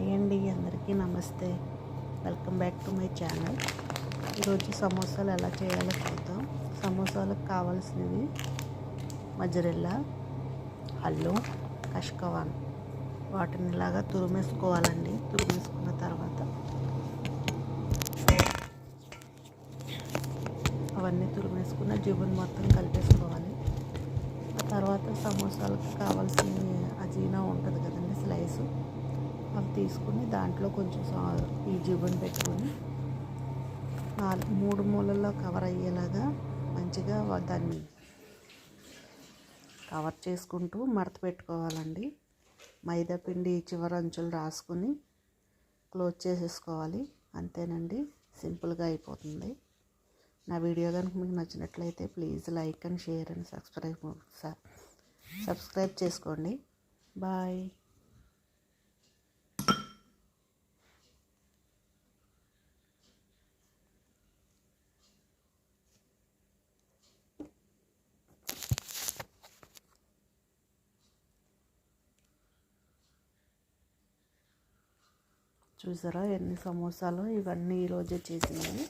Hi అండి, అందరికీ నమస్తే. Welcome back to my channel. ఈరోజు సమోసాలు ఎలా చేయాలో చూద్దాం. సమోసాలకు కావాల్సినవి మజ్జిరెల్లా, అల్లం, కష్కవాన్. వాటిని ఇలాగా తురిమేసుకోవాలండి. తురిమేసుకున్న తర్వాత అవన్నీ తురిమేసుకున్న జిగురు మొత్తం కలిపేసుకోవాలి. ఆ తర్వాత సమోసాలకు కావాల్సిన అజీనా ఉంటుంది కదండి, స్లైసు అవి తీసుకుని దాంట్లో కొంచెం ఈ జిగురుని పెట్టుకొని 3 మూలల్లో కవర్ అయ్యేలాగా మంచిగా దాన్ని కవర్ చేసుకుంటూ మడత పెట్టుకోవాలండి. మైదా పిండి చివరి అంచులు రాసుకుని క్లోజ్ చేసేసుకోవాలి. అంతేనండి, సింపుల్గా అయిపోతుంది. నా వీడియో కనుక మీకు నచ్చినట్లయితే please like and share and subscribe చేసుకోండి. బాయ్. చూసారా ఎన్ని సమోసాలు? ఇవన్నీ ఈరోజే చేసినవి.